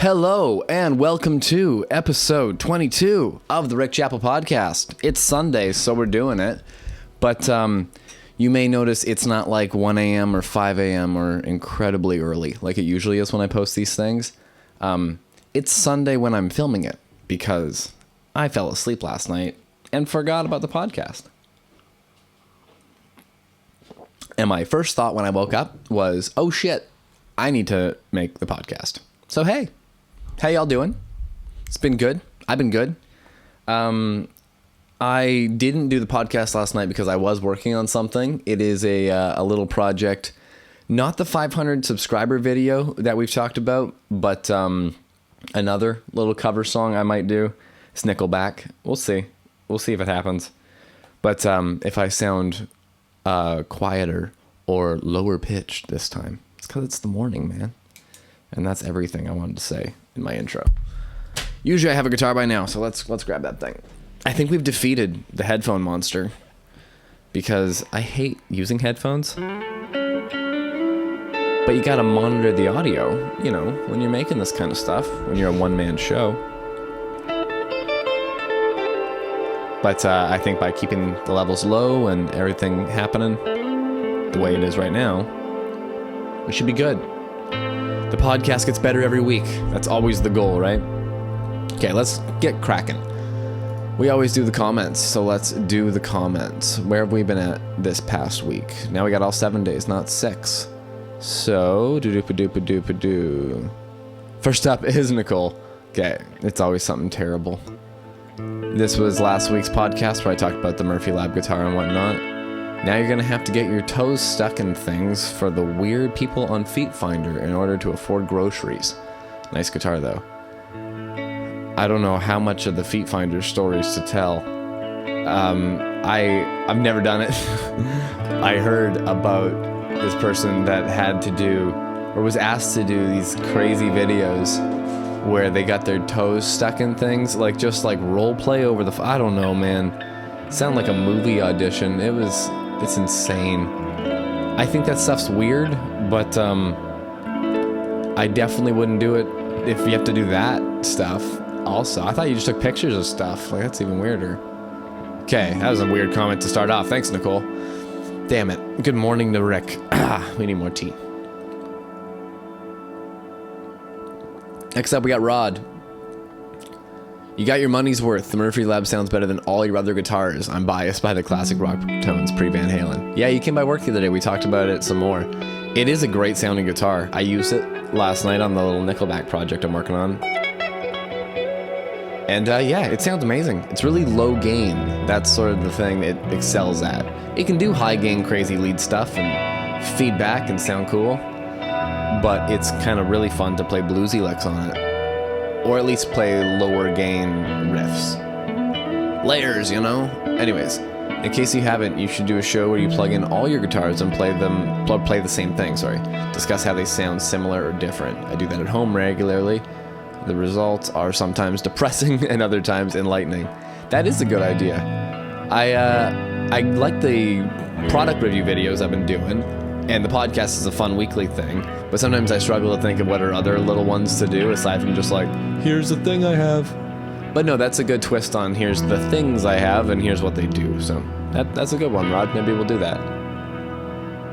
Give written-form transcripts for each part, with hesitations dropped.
Hello and welcome to episode 22 of the Chappell podcast. It's Sunday, so we're doing it. But you may notice it's not like 1 a.m. or 5 a.m. or incredibly early like it usually is when I post these things. It's Sunday when I'm filming it because I fell asleep last night and forgot about the podcast. And my first thought when I woke up was, oh shit, I need to make the podcast. So hey. How y'all doing? It's been good. I've been good. I didn't do the podcast last night because I was working on something. It is a little project, not the 500 subscriber video that we've talked about, but another little cover song I might do. It's Nickelback. We'll see. We'll see if it happens. But if I sound quieter or lower pitched this time, it's because it's the morning, man. And that's everything I wanted to say in my intro. Usually I have a guitar by now, so let's grab that thing. I think we've defeated the headphone monster because I hate using headphones. But you gotta monitor the audio, you know, when you're making this kind of stuff, when you're a one-man show. But I think by keeping the levels low and everything happening the way it is right now, we should be good. The podcast gets better every week. That's always the goal, right? Okay, let's get cracking. We always do the comments, so let's do the comments. Where have we been at this past week? Now we got all 7 days, not 6. So, do. First up is Nicole. Okay, it's always something terrible. This was last week's podcast where I talked about the Murphy Lab guitar and whatnot. Now you're gonna have to get your toes stuck in things for the weird people on Feet Finder in order to afford groceries. Nice guitar though. I don't know how much of the Feet Finder stories to tell. I've never done it. I heard about this person that had to do, or was asked to do, these crazy videos where they got their toes stuck in things, like just like role play over the. I don't know, man. Sound like a movie audition. It's insane. I think that stuff's weird, but I definitely wouldn't do it if you have to do that stuff. Also, I thought you just took pictures of stuff. Like, that's even weirder. Okay, that was a weird comment to start off. Thanks, Nicole. Damn it. Good morning to Rick. We need more tea. Next up, we got Rod. You got your money's worth. The Murphy Lab sounds better than all your other guitars. I'm biased by the classic rock tones pre-Van Halen. Yeah, you came by work the other day. We talked about it some more. It is a great sounding guitar. I used it last night on the little Nickelback project I'm working on. And yeah, it sounds amazing. It's really low gain. That's sort of the thing it excels at. It can do high gain crazy lead stuff and feedback and sound cool. But it's kind of really fun to play bluesy licks on it. Or at least play lower gain riffs. Layers, you know? Anyways, in case you haven't, you should do a show where you plug in all your guitars and play the same thing, Discuss how they sound similar or different. I do that at home regularly. The results are sometimes depressing and other times enlightening. That is a good idea. I like the product review videos I've been doing. And the podcast is a fun weekly thing, but sometimes I struggle to think of what are other little ones to do aside from just like, here's the thing I have. But no, that's a good twist on here's the things I have and here's what they do. So that's a good one, Rod. Maybe we'll do that.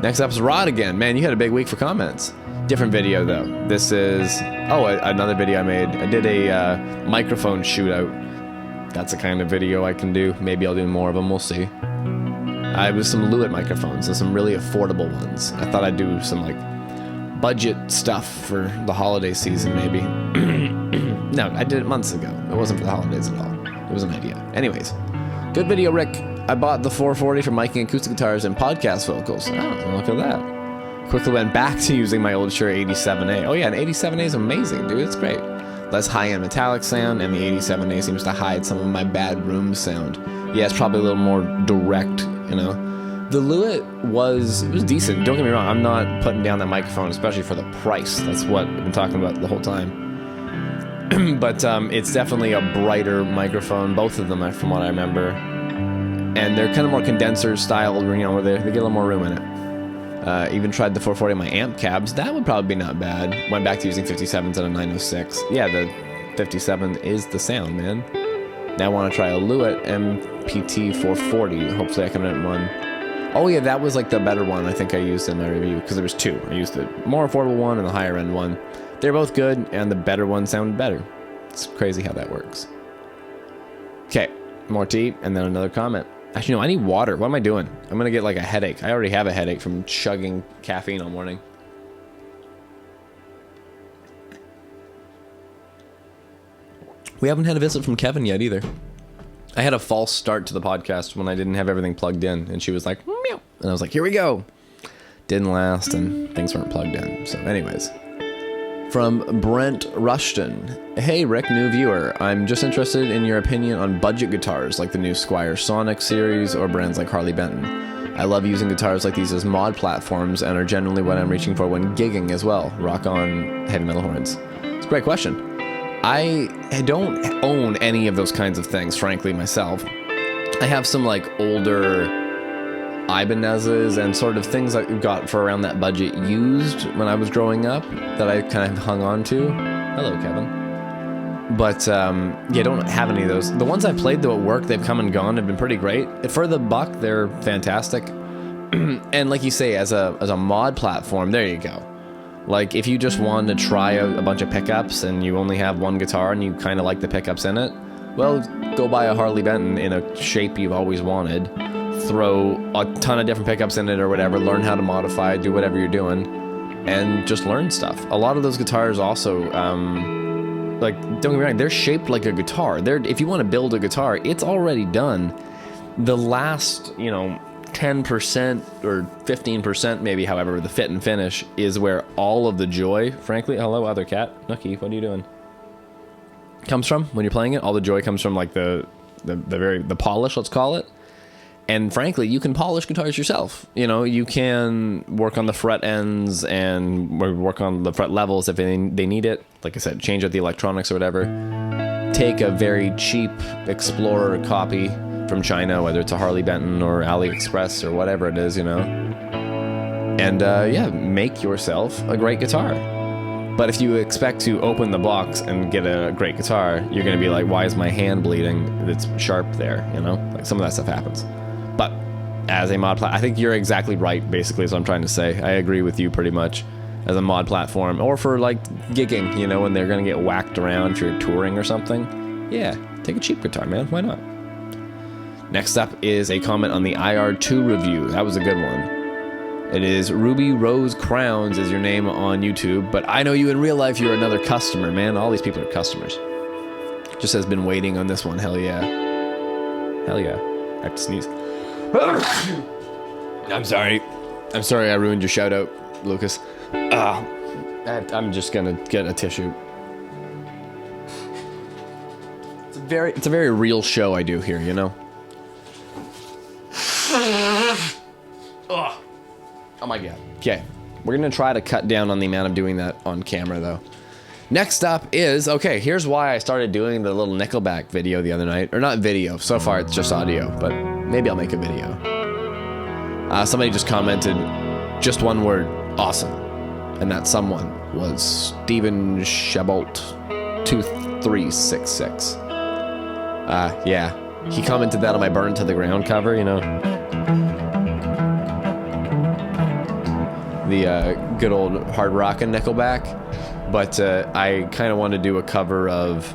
Next up is Rod again. Man, you had a big week for comments. Different video though. This is, another video I made. I did a microphone shootout. That's the kind of video I can do. Maybe I'll do more of them. We'll see. I was some Lewitt microphones and some really affordable ones. I thought I'd do some like budget stuff for the holiday season maybe. No, I did it months ago. It wasn't for the holidays at all. It was an idea. Anyways, good video, Rick. I bought the 440 for miking acoustic guitars and podcast vocals. Oh, look at that. Quickly went back to using my old Shure 87A. Oh yeah, an 87A is amazing, dude. It's great. Less high-end metallic sound, and the 87A seems to hide some of my bad room sound. Yeah, it's probably a little more direct, you know. The Lewitt was decent. Don't get me wrong. I'm not putting down that microphone, especially for the price. That's what I've been talking about the whole time. But it's definitely a brighter microphone. Both of them, from what I remember. And they're kind of more condenser style, you know, where they get a little more room in it. Even tried the 440 on my amp cabs. That would probably be not bad. Went back to using 57s and a 906. Yeah, the 57 is the sound, man. Now I want to try a Lewitt MPT 440. Hopefully I can rent one. Oh yeah, that was like the better one I think I used in my review, because there was two. I used the more affordable one and the higher end one. They're both good, and the better one sounded better. It's crazy how that works. Okay, more tea, and then another comment. Actually, no, I need water. What am I doing? I'm gonna get like a headache. I already have a headache from chugging caffeine all morning. We haven't had a visit from Kevin yet either. I had a false start to the podcast when I didn't have everything plugged in, and she was like, meow. And I was like, here we go. Didn't last, and things weren't plugged in. So anyways. From Brent Rushton. Hey Rick, new viewer. I'm just interested in your opinion on budget guitars like the new Squier Sonic series or brands like Harley Benton. I love using guitars like these as mod platforms and are generally what I'm reaching for when gigging as well. Rock on heavy metal horns. It's a great question. I don't own any of those kinds of things, frankly, myself. I have some like older Ibanez's and sort of things that you got for around that budget used when I was growing up that I kind of hung on to. Hello, Kevin. But yeah, don't have any of those. The ones I've played though at work, they've come and gone, have been pretty great. For the buck, they're fantastic. And like you say, as a mod platform, there you go. Like if you just want to try a bunch of pickups and you only have one guitar and you kind of like the pickups in it, well, go buy a Harley Benton in a shape you've always wanted. Throw a ton of different pickups in it or whatever, learn how to modify, do whatever you're doing, and just learn stuff. A lot of those guitars also, like, don't get me wrong, they're shaped like a guitar. If you want to build a guitar, it's already done. The last, 10% or 15% maybe, however, the fit and finish is where all of the joy, frankly, hello, other cat, Nookie, what are you doing? Comes from when you're playing it. All the joy comes from like the polish, let's call it. And frankly, you can polish guitars yourself. You can work on the fret ends and work on the fret levels if they need it. Like I said, change out the electronics or whatever. Take a very cheap Explorer copy from China, whether it's a Harley Benton or AliExpress or whatever it is, and yeah, make yourself a great guitar. But if you expect to open the box and get a great guitar, you're going to be like, why is my hand bleeding? It's sharp there, like some of that stuff happens. But as a mod I think you're exactly right, basically, is what I'm trying to say. I agree with you pretty much. As a mod platform, or for like gigging, when they're going to get whacked around if you're touring or something, yeah, take a cheap guitar, man. Why not? Next up is a comment on the IR2 review. That was a good one. It is Ruby Rose Crowns is your name on YouTube, but I know you in real life, you're another customer, man. All these people are customers. Just has been waiting on this one. Hell yeah. Hell yeah. I have to sneeze. I'm sorry I ruined your shout out, Lucas. I'm just gonna get a tissue. It's a very real show I do here, Oh my god. Okay, we're gonna try to cut down on the amount of doing that on camera though. Next up is, okay, here's why I started doing the little Nickelback video the other night. Or not video, so far it's just audio, but maybe I'll make a video. Somebody just commented, just one word, awesome. And that someone was Steven Chappell 2366. Yeah, he commented that on my Burn to the Ground cover, the good old hard rockin' Nickelback. But I kind of want to do a cover of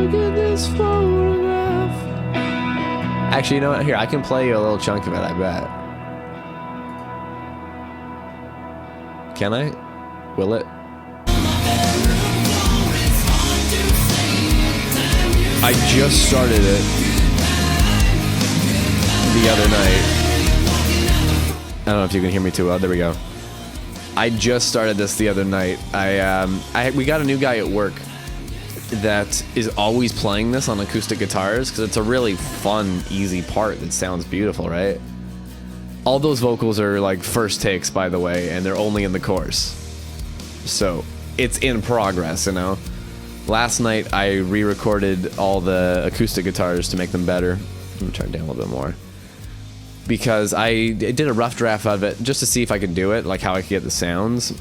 Look at this photograph. Actually, you know what? Here, I can play you a little chunk of it, I bet. Can I? Will it? I just started it the other night. I don't know if you can hear me too well. There we go. I just started this the other night. We got a new guy at work that is always playing this on acoustic guitars because it's a really fun, easy part that sounds beautiful, right? All those vocals are like first takes, by the way, and they're only in the chorus. So it's in progress, Last night I re-recorded all the acoustic guitars to make them better. Let me turn it down a little bit more. because I did a rough draft of it just to see if I could do it, like how I could get the sounds.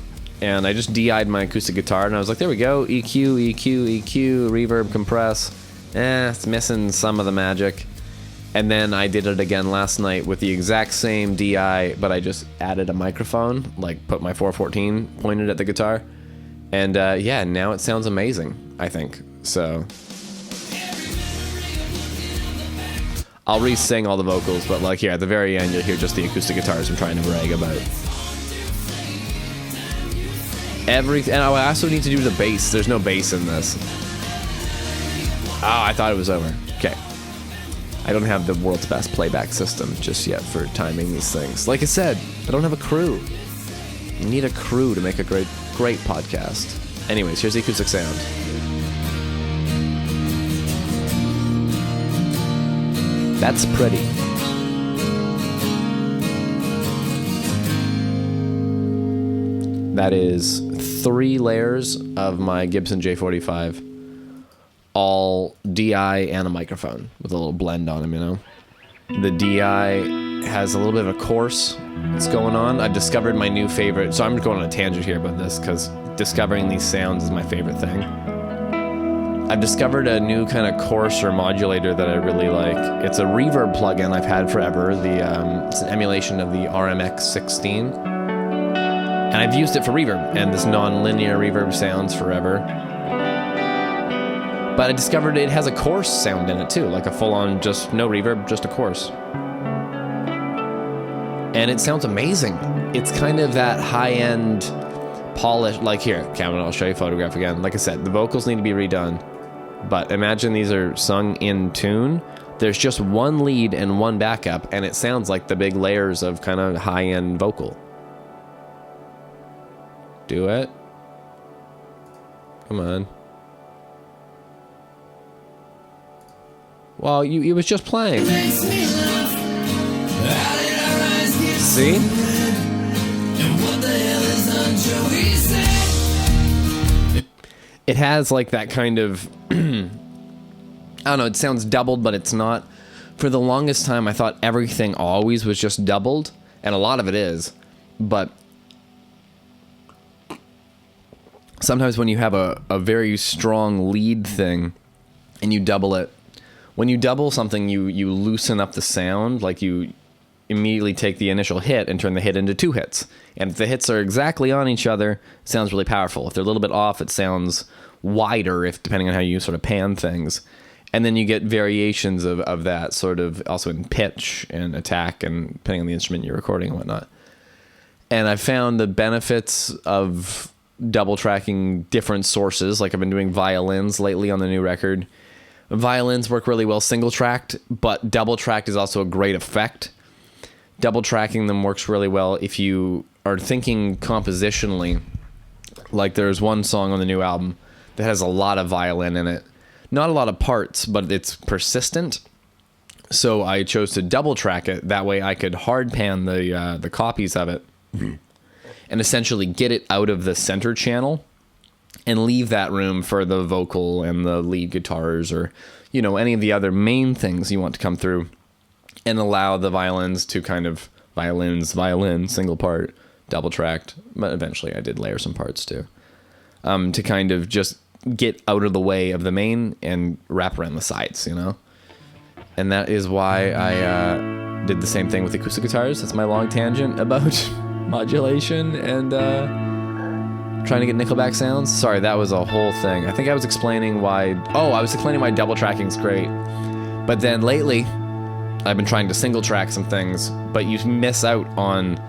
And I just DI'd my acoustic guitar, and I was like, there we go, EQ, EQ, EQ, reverb, compress. It's missing some of the magic. And then I did it again last night with the exact same DI, but I just added a microphone, like put my 414 pointed at the guitar. And yeah, now it sounds amazing, I think. So I'll re-sing all the vocals, but like here at the very end, you'll hear just the acoustic guitars I'm trying to brag about. And I also need to do the bass. There's no bass in this. Oh, I thought it was over. Okay. I don't have the world's best playback system just yet for timing these things. Like I said, I don't have a crew. You need a crew to make a great podcast. Anyways, here's the acoustic sound. That's pretty. That is 3 layers of my Gibson J45, all DI and a microphone with a little blend on them, you know? The DI has a little bit of a chorus that's going on. I've discovered my new favorite, so I'm going on a tangent here about this because discovering these sounds is my favorite thing. I've discovered a new kind of chorus or modulator that I really like. It's a reverb plugin I've had forever. It's an emulation of the RMX16. And I've used it for reverb and this non-linear reverb sounds forever. But I discovered it has a chorus sound in it too, like a full-on just no reverb, just a chorus. And it sounds amazing. It's kind of that high-end polish, like here, Cameron, I'll show you a photograph again. Like I said, the vocals need to be redone. But imagine these are sung in tune. There's just one lead and one backup, and it sounds like the big layers of kind of high-end vocal. Do it. Come on. Well, it was just playing. See? It has like that kind of I don't know, it sounds doubled, but it's not. For the longest time, I thought everything always was just doubled, and a lot of it is. But sometimes when you have a very strong lead thing and you double it, when you double something, you loosen up the sound, like you immediately take the initial hit and turn the hit into 2 hits. And if the hits are exactly on each other, it sounds really powerful. If they're a little bit off, it sounds wider, depending on how you sort of pan things. And then you get variations of that sort of also in pitch and attack and depending on the instrument you're recording and whatnot. And I found the benefits of double tracking different sources. Like I've been doing violins lately on the new record. Violins work really well single tracked, but double tracked is also a great effect. Double tracking them works really well if you are thinking compositionally. Like there's one song on the new album that has a lot of violin in it. Not a lot of parts, but it's persistent. So I chose to double track it. That way I could hard pan the copies of it and essentially get it out of the center channel and leave that room for the vocal and the lead guitars or, you know, any of the other main things you want to come through and allow the violins to kind of violin, single part, double tracked. But eventually I did layer some parts too, to kind of just get out of the way of the main and wrap around the sides, you know? And that is why I did the same thing with acoustic guitars. That's my long tangent about modulation and trying to get Nickelback sounds. Sorry, that was a whole thing. I think I was explaining why... Oh, I was explaining why double tracking's great. But then lately, I've been trying to single track some things, but you miss out on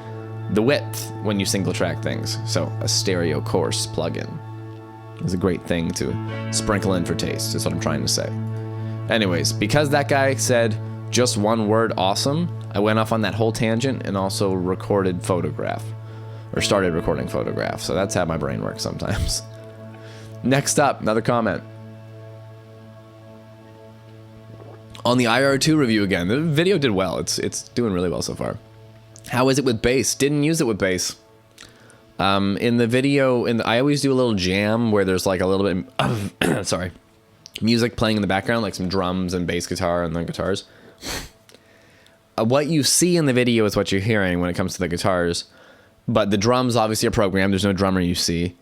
the width when you single track things. So a stereo course plugin is a great thing to sprinkle in for taste, is what I'm trying to say. Anyways, because that guy said just one word, awesome, I went off on that whole tangent and also recorded Photograph. Or started recording Photograph. So that's how my brain works sometimes. Next up, another comment. On the IR2 review again, the video did well. It's doing really well so far. How is it with bass? Didn't use it with bass. In the video, I always do a little jam where there's like a little bit of, sorry, music playing in the background, like some drums and bass guitar and then guitars. what you see in the video is what you're hearing when it comes to the guitars. But the drums obviously are programmed. There's no drummer you see.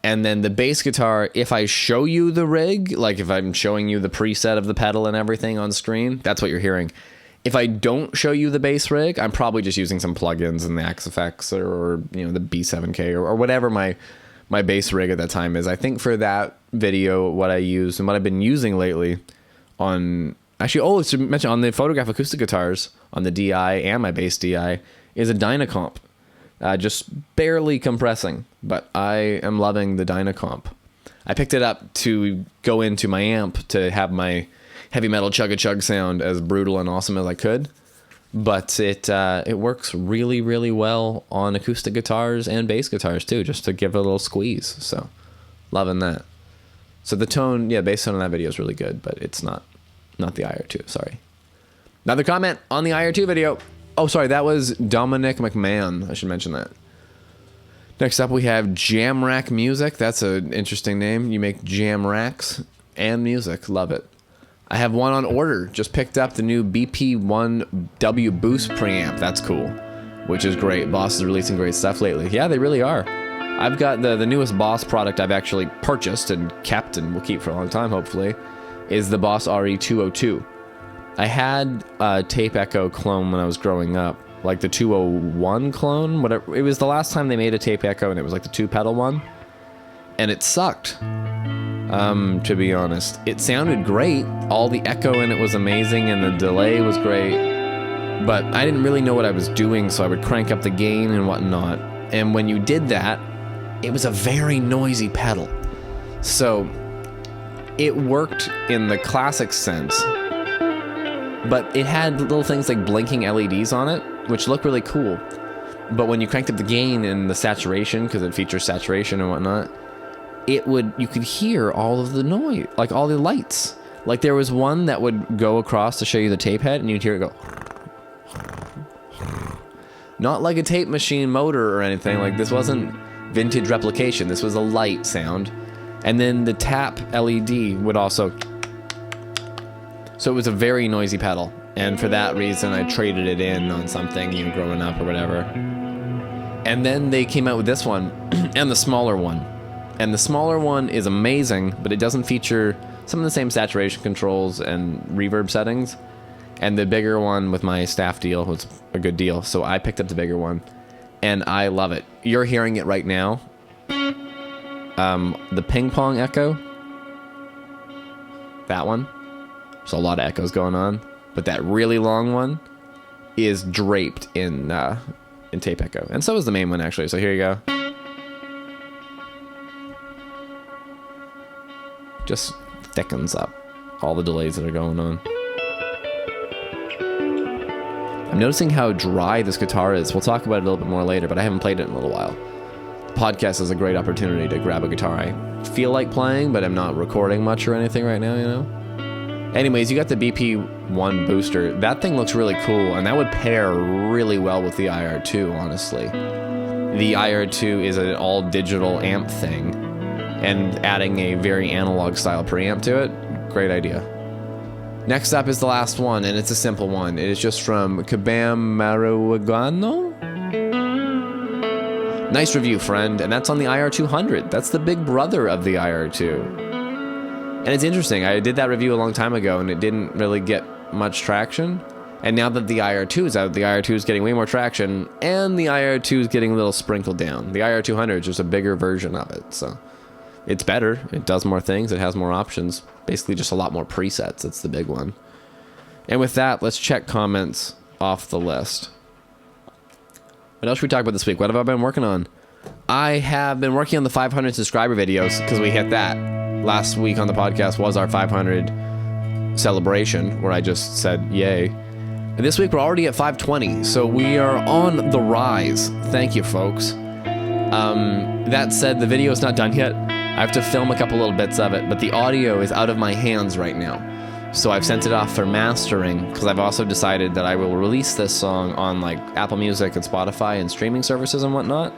And then the bass guitar, if I show you the rig, like if I'm showing you the preset of the pedal and everything on screen, that's what you're hearing. If I don't show you the bass rig, I'm probably just using some plugins in the XFX or the B7K or whatever my bass rig at that time is. I think for that video, what I used and what I've been using lately on... Actually, to mention, on the Photograph acoustic guitars, on the DI and my bass DI, is a Dynacomp. Just barely compressing, but I am loving the Dynacomp. I picked it up to go into my amp to have my heavy metal chug-a-chug sound as brutal and awesome as I could, but it works really, really well on acoustic guitars and bass guitars too, just to give it a little squeeze. So, loving that. So the tone, bass tone on that video is really good, but it's not the IR2, sorry. Another comment on the IR2 video. Oh, sorry, that was Dominic McMahon. I should mention that. Next up, we have Jam Rack Music. That's an interesting name. You make jam racks and music. Love it. I have one on order. Just picked up the new BP1W Boost preamp. That's cool, which is great. Boss is releasing great stuff lately. Yeah, they really are. I've got the newest Boss product I've actually purchased and kept and will keep for a long time, hopefully, is the Boss RE202. I had a tape echo clone when I was growing up, like the 201 clone, whatever. It was the last time they made a tape echo, and it was like the 2-pedal one, and it sucked. To be honest, it sounded great. All the echo in it was amazing, and the delay was great, but I didn't really know what I was doing, so I would crank up the gain and whatnot. And when you did that, it was a very noisy pedal. So it worked in the classic sense, but it had little things like blinking LEDs on it, which look really cool. But when you cranked up the gain and the saturation, because it features saturation and whatnot, you could hear all of the noise, like all the lights. Like there was one that would go across to show you the tape head, and you'd hear it go. Not like a tape machine motor or anything. Like this wasn't vintage replication. This was a light sound. And then the tap LED would also... So it was a very noisy pedal, and for that reason I traded it in on something, growing up or whatever. And then they came out with this one, and the smaller one. And the smaller one is amazing, but it doesn't feature some of the same saturation controls and reverb settings. And the bigger one with my staff deal was a good deal, so I picked up the bigger one, and I love it. You're hearing it right now. The ping pong echo, that one. There's a lot of echoes going on, but that really long one is draped in tape echo, and so is the main one actually. So here you go. Just thickens up all the delays that are going on. I'm noticing how dry this guitar is. We'll talk about it a little bit more later, but I haven't played it in a little while. The podcast is a great opportunity to grab a guitar I feel like playing, but I'm not recording much or anything right now, Anyways, you got the BP1 booster. That thing looks really cool, and that would pair really well with the IR2, honestly. The IR2 is an all-digital amp thing, and adding a very analog style preamp to it, great idea. Next up is the last one, and it's a simple one. It is just from Kabam Marihuano. Nice review, friend, and that's on the IR200. That's the big brother of the IR2. And it's interesting, I did that review a long time ago, and it didn't really get much traction. And now that the IR2 is out, the IR2 is getting way more traction, and the IR2 is getting a little sprinkled down. The IR200 is just a bigger version of it, so it's better. It does more things, it has more options. Basically just a lot more presets, that's the big one. And with that, let's check comments off the list. What else should we talk about this week? What have I been working on? I have been working on the 500 subscriber videos, because we hit that. Last week on the podcast was our 500 celebration, where I just said yay. And this week we're already at 520, so we are on the rise. Thank you, folks. That said, the video is not done yet. I have to film a couple little bits of it, but the audio is out of my hands right now. So I've sent it off for mastering, because I've also decided that I will release this song on like Apple Music and Spotify and streaming services and whatnot.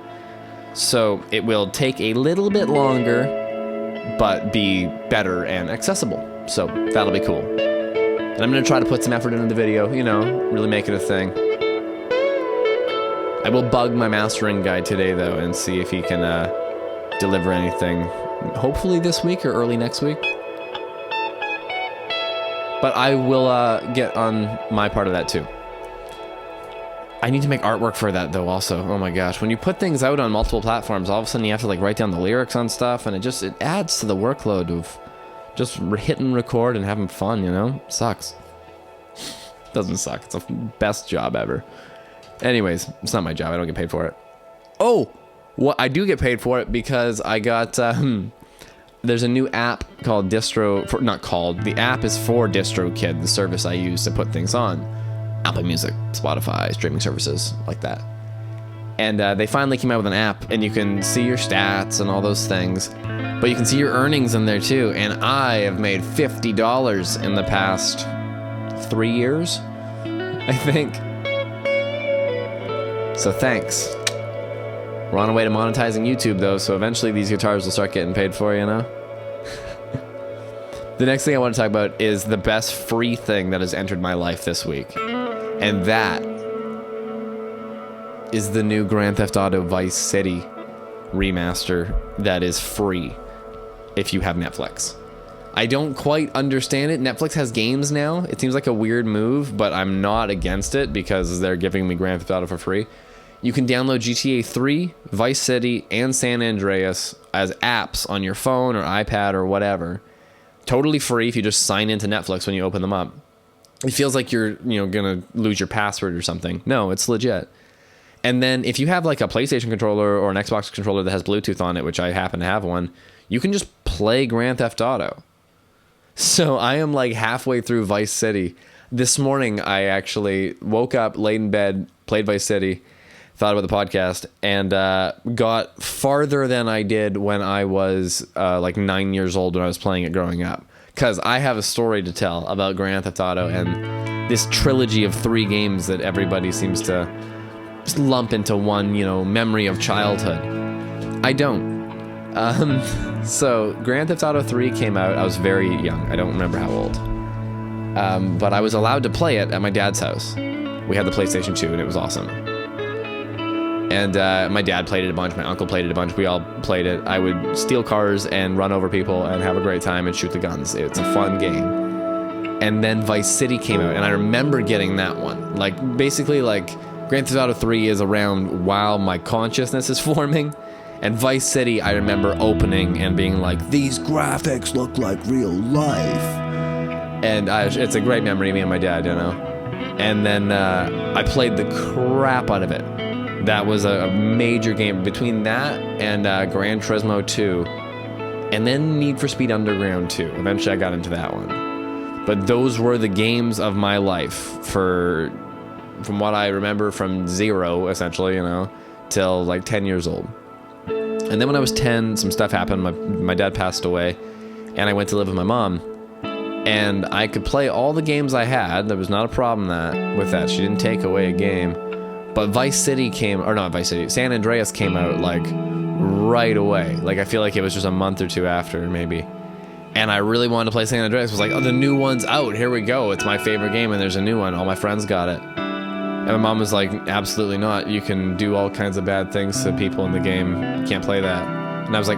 So it will take a little bit longer, but be better and accessible. So that'll be cool. And I'm going to try to put some effort into the video, you know, really make it a thing. I will bug my mastering guy today, though, and see if he can deliver anything, hopefully this week or early next week. But I will get on my part of that, too. I need to make artwork for that, though, also. Oh, my gosh. When you put things out on multiple platforms, all of a sudden you have to, like, write down the lyrics on stuff, and it adds to the workload of just hitting record and having fun, you know? Sucks. Doesn't suck. It's the best job ever. Anyways, it's not my job. I don't get paid for it. Oh! Well, I do get paid for it because I got... there's a new app called the app is for DistroKid, the service I use to put things on. Apple Music, Spotify, streaming services, like that. And they finally came out with an app, and you can see your stats and all those things. But you can see your earnings in there, too. And I have made $50 in the past 3 years, I think. So thanks. We're on our way to monetizing YouTube, though, so eventually these guitars will start getting paid for, you know? The next thing I want to talk about is the best free thing that has entered my life this week. And that is the new Grand Theft Auto Vice City remaster that is free if you have Netflix. I don't quite understand it. Netflix has games now. It seems like a weird move, but I'm not against it because they're giving me Grand Theft Auto for free. You can download GTA 3, Vice City, and San Andreas as apps on your phone or iPad or whatever. Totally free if you just sign into Netflix when you open them up. It feels like you're, gonna lose your password or something. No, it's legit. And then if you have like a PlayStation controller or an Xbox controller that has Bluetooth on it, which I happen to have one, you can just play Grand Theft Auto. So I am like halfway through Vice City. This morning I actually woke up, laid in bed, played Vice City, thought about the podcast, and got farther than I did when I was like 9 years old when I was playing it growing up. Because I have a story to tell about Grand Theft Auto and this trilogy of 3 games that everybody seems to just lump into one, memory of childhood. I don't. So Grand Theft Auto 3 came out. I was very young. I don't remember how old. But I was allowed to play it at my dad's house. We had the PlayStation 2 and it was awesome. And my dad played it a bunch. My uncle played it a bunch. We all played it. I would steal cars and run over people and have a great time and shoot the guns. It's a fun game. And then Vice City came out, and I remember getting that one. Like, basically, like, Grand Theft Auto 3 is around while my consciousness is forming. And Vice City, I remember opening and being like, these graphics look like real life. And it's a great memory of me and my dad, And then I played the crap out of it. That was a major game. Between that and Gran Turismo 2, and then Need for Speed Underground 2. Eventually I got into that one. But those were the games of my life from what I remember from 0, essentially, till like 10 years old. And then when I was 10, some stuff happened. My dad passed away, and I went to live with my mom. And I could play all the games I had. There was not a problem with that. She didn't take away a game. But San Andreas came out like right away. Like I feel like it was just a month or two after, maybe. And I really wanted to play San Andreas. I was like, oh, the new one's out. Here we go. It's my favorite game, and there's a new one. All my friends got it. And my mom was like, absolutely not. You can do all kinds of bad things to people in the game. You can't play that. And I was like,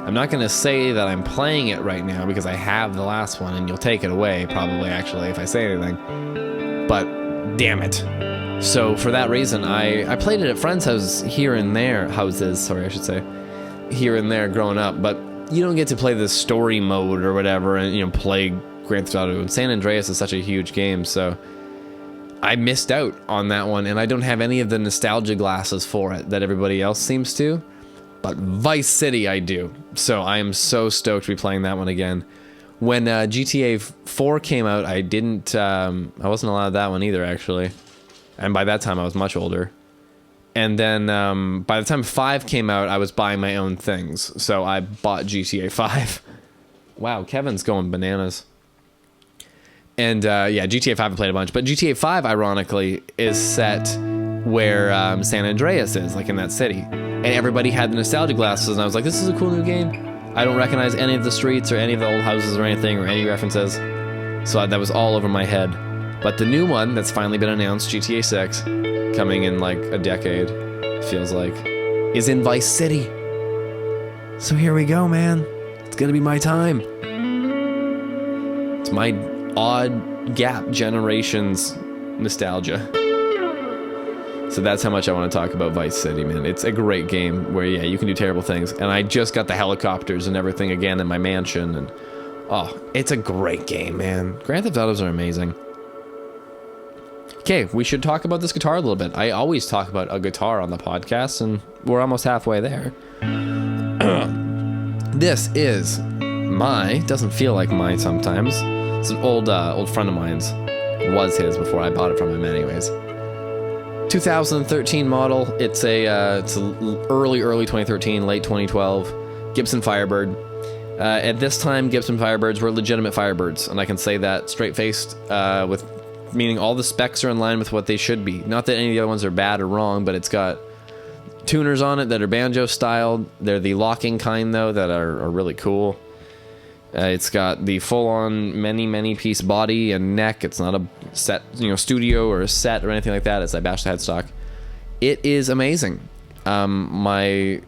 I'm not going to say that I'm playing it right now because I have the last one, and you'll take it away, probably, actually, if I say anything. But damn it. So for that reason, I played it at friends' houses here and there, here and there growing up, but you don't get to play the story mode or whatever and, play Grand Theft Auto. And San Andreas is such a huge game, so I missed out on that one, and I don't have any of the nostalgia glasses for it that everybody else seems to, but Vice City I do. So I am so stoked to be playing that one again. When GTA 4 came out, I wasn't allowed that one either, actually. And by that time, I was much older. And then by the time 5 came out, I was buying my own things. So I bought GTA 5. Wow, Kevin's going bananas. And GTA 5 I played a bunch. But GTA 5, ironically, is set where San Andreas is, like in that city. And everybody had the nostalgia glasses, and I was like, this is a cool new game. I don't recognize any of the streets or any of the old houses or anything or any references. So that was all over my head. But the new one that's finally been announced, GTA 6, coming in like a decade, feels like, is in Vice City. So here we go, man. It's gonna be my time. It's my odd gap generations nostalgia. So that's how much I want to talk about Vice City, man. It's a great game where, yeah, you can do terrible things. And I just got the helicopters and everything again in my mansion. And, oh, it's a great game, man. Grand Theft Autos are amazing. Okay, we should talk about this guitar a little bit. I always talk about a guitar on the podcast, and we're almost halfway there. This is doesn't feel like mine sometimes. It's an old friend of mine's. It was his before I bought it from him anyways. 2013 model. It's a early 2013, late 2012 Gibson Firebird. At this time, Gibson Firebirds were legitimate Firebirds, and I can say that straight-faced, with meaning all the specs are in line with what they should be. Not that any of the other ones are bad or wrong, but it's got tuners on it that are banjo styled. They're the locking kind though that are really cool. It's got the full-on many piece body and neck. It's not a set, studio or a set or anything like that. It's I bashed the headstock. It is amazing. My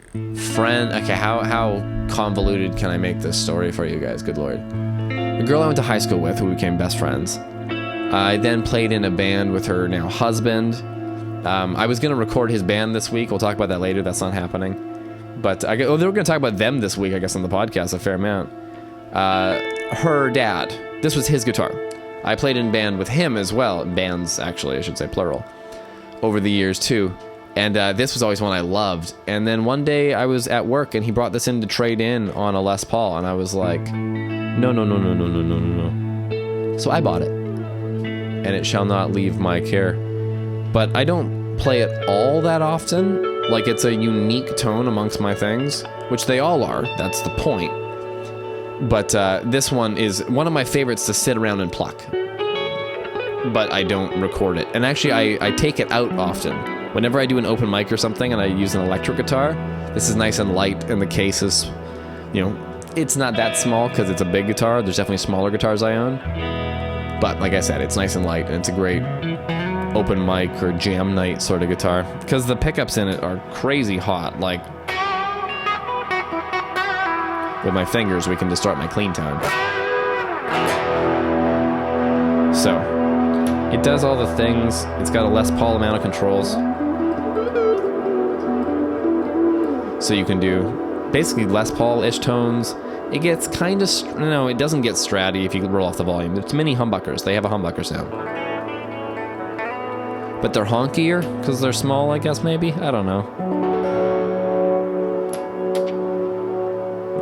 friend, okay, how convoluted can I make this story for you guys? Good Lord. The girl I went to high school with, who became best friends. I then played in a band with her now husband. I was gonna record his band this week. We'll talk about that later. That's not happening. But they were gonna talk about them this week, I guess, on the podcast a fair amount. Her dad, this was his guitar. I played in band with him as well. Bands, actually, I should say plural, over the years too. And this was always one I loved. And then one day I was at work and he brought this in to trade in on a Les Paul. And I was like, no. So I bought it. And it shall not leave my care. But I don't play it all that often. Like, it's a unique tone amongst my things, which they all are. That's the point. But this one is one of my favorites to sit around and pluck. But I don't record it. And actually, I take it out often. Whenever I do an open mic or something and I use an electric guitar, this is nice and light, and the case is, it's not that small because it's a big guitar. There's definitely smaller guitars I own. But like I said, it's nice and light, and it's a great open mic or jam night sort of guitar. Because the pickups in it are crazy hot. Like, with my fingers, we can distort my clean tone. So, it does all the things. It's got a Les Paul amount of controls. So you can do basically Les Paul-ish tones. It gets kind of, no, it doesn't get stratty if you roll off the volume. It's mini humbuckers. They have a humbucker sound. But they're honkier because they're small, I guess, maybe? I don't know.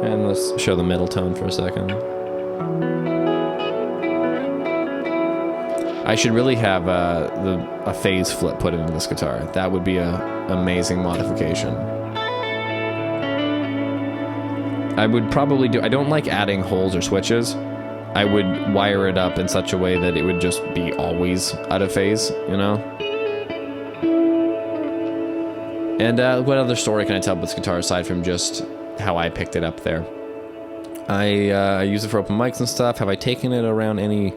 And let's show the middle tone for a second. I should really have a phase flip put into this guitar. That would be an amazing modification. I would probably I don't like adding holes or switches. I would wire it up in such a way that it would just be always out of phase, And what other story can I tell about this guitar aside from just how I picked it up there? I use it for open mics and stuff. Have I taken it around any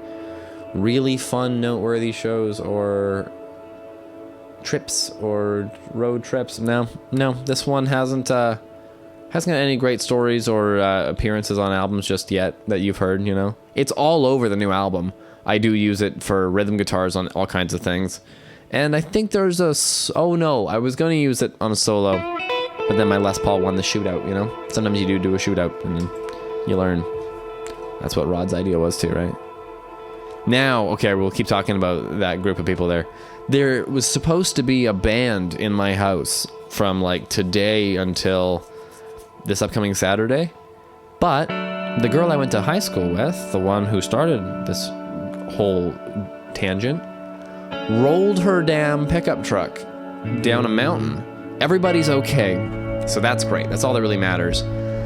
really fun, noteworthy shows or trips or road trips? No, this one hasn't got any great stories or appearances on albums just yet that you've heard, It's all over the new album. I do use it for rhythm guitars on all kinds of things. And I think there's I was going to use it on a solo, but then my Les Paul won the shootout, Sometimes you do a shootout and then you learn. That's what Rod's idea was too, right? Now, okay, we'll keep talking about that group of people there. There was supposed to be a band in my house from like today until this upcoming Saturday. But the girl I went to high school with, the one who started this whole tangent, rolled her damn pickup truck down a mountain. Everybody's okay, so that's great. That's all that really matters.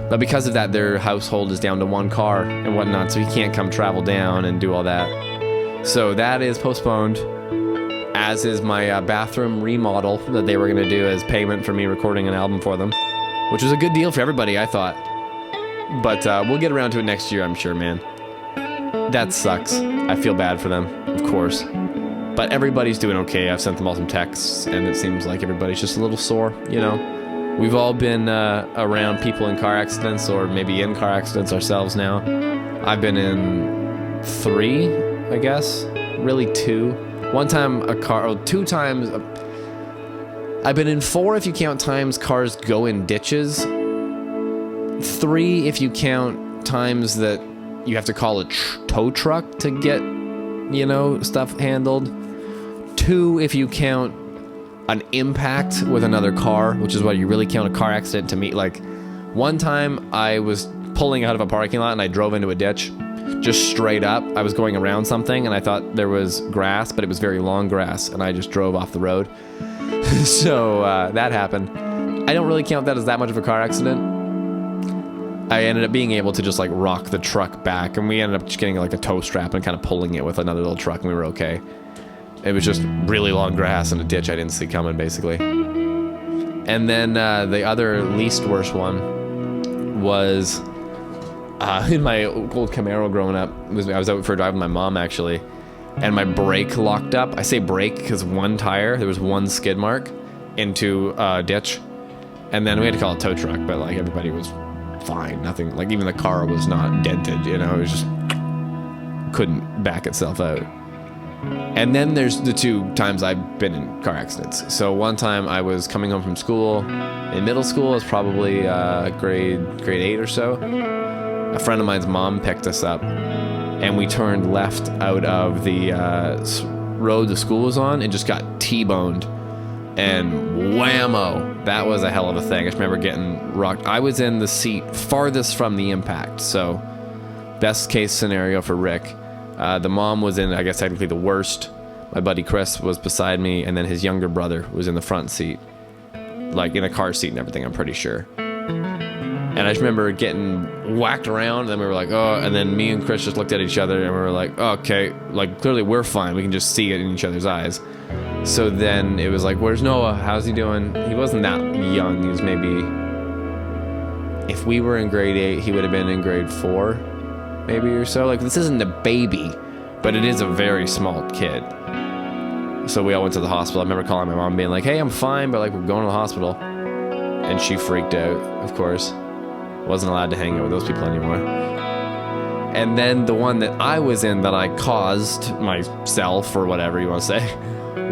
But because of that, their household is down to one car and whatnot, so he can't come travel down and do all that. So that is postponed, as is my bathroom remodel that they were going to do as payment for me recording an album for them, which was a good deal for everybody, I thought. But we'll get around to it next year, I'm sure, man. That sucks. I feel bad for them, of course. But everybody's doing okay. I've sent them all some texts, and it seems like everybody's just a little sore, you know? We've all been around people in car accidents, or maybe in car accidents ourselves now. I've been in 3, I guess. Really 2. One time a car, 2 times. I've been in 4 if you count times cars go in ditches. 3 if you count times that you have to call a tow truck to get, you know, stuff handled. 2 if you count an impact with another car, which is what you really count a car accident to me. Like, one time I was pulling out of a parking lot and I drove into a ditch, just straight up. I was going around something and I thought there was grass, but it was very long grass, and I just drove off the road. So that happened. I don't really count that as that much of a car accident. I ended up being able to just like rock the truck back, and we ended up just getting like a tow strap and kind of pulling it with another little truck, and we were okay. It was just really long grass in a ditch I didn't see coming, basically. And then the other least worst one was in my old Camaro growing up. I was out for a drive with my mom, actually, and my brake locked up. I say brake because one tire, there was one skid mark into a ditch, and then we had to call a tow truck, but like everybody was fine. Nothing, like even the car was not dented, you know, it was just couldn't back itself out. And then there's the 2 times I've been in car accidents. So one time I was coming home from school in middle school. It was probably grade 8 or so. A friend of mine's mom picked us up, and we turned left out of the road the school was on and just got T-boned. And whammo, that was a hell of a thing. I just remember getting rocked. I was in the seat farthest from the impact, so best case scenario for Rick. The mom was in, I guess, technically the worst. My buddy Chris was beside me, and then his younger brother was in the front seat, like in a car seat and everything, I'm pretty sure. And I just remember getting whacked around, and then we were like, oh, and then me and Chris just looked at each other, and we were like, oh, okay, like clearly we're fine. We can just see it in each other's eyes. So then it was like, where's Noah? How's he doing? He wasn't that young. He was maybe, if we were in grade 8, he would have been in grade 4, maybe or so. Like, this isn't a baby, but it is a very small kid. So we all went to the hospital. I remember calling my mom being like, hey, I'm fine, but like we're going to the hospital. And she freaked out, of course. Wasn't allowed to hang out with those people anymore. And then the one that I was in that I caused myself, or whatever you want to say,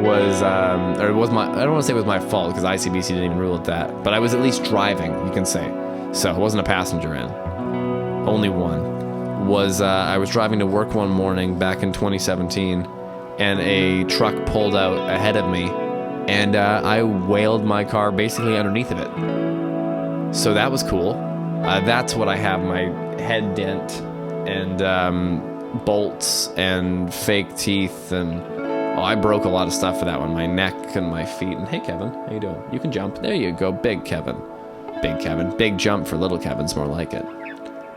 was, or it was my, I don't want to say it was my fault because ICBC didn't even rule it that, but I was at least driving, you can say. So I wasn't a passenger in. Only one. Was, I was driving to work one morning back in 2017, and a truck pulled out ahead of me, and I whaled my car basically underneath of it. So that was cool. That's what I have, my head dent and bolts and fake teeth, and I broke a lot of stuff for that one. My neck and my feet. And hey, Kevin, how you doing? You can jump. There you go, big Kevin. Big Kevin. Big jump for little Kevin's more like it.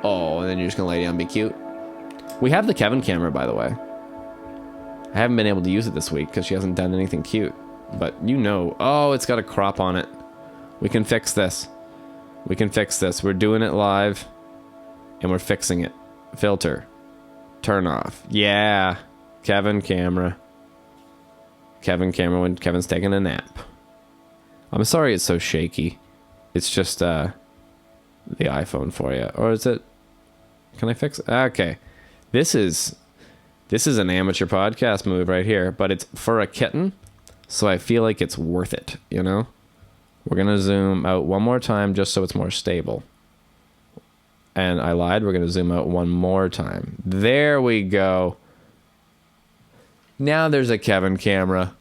Oh, and then you're just gonna lay down and be cute. We have the Kevin camera, by the way. I haven't been able to use it this week because she hasn't done anything cute. But you know, oh, it's got a crop on it. We can fix this. We can fix this. We're doing it live, and we're fixing it. Filter. Turn off. Yeah. Kevin camera. Kevin camera when Kevin's taking a nap. I'm sorry it's so shaky. It's just the iPhone for you. Or is it? Can I fix it? Okay. This is an amateur podcast move right here, but it's for a kitten, so I feel like it's worth it, you know? We're going to zoom out one more time just so it's more stable. And I lied. We're going to zoom out one more time. There we go. Now there's a Kevin camera,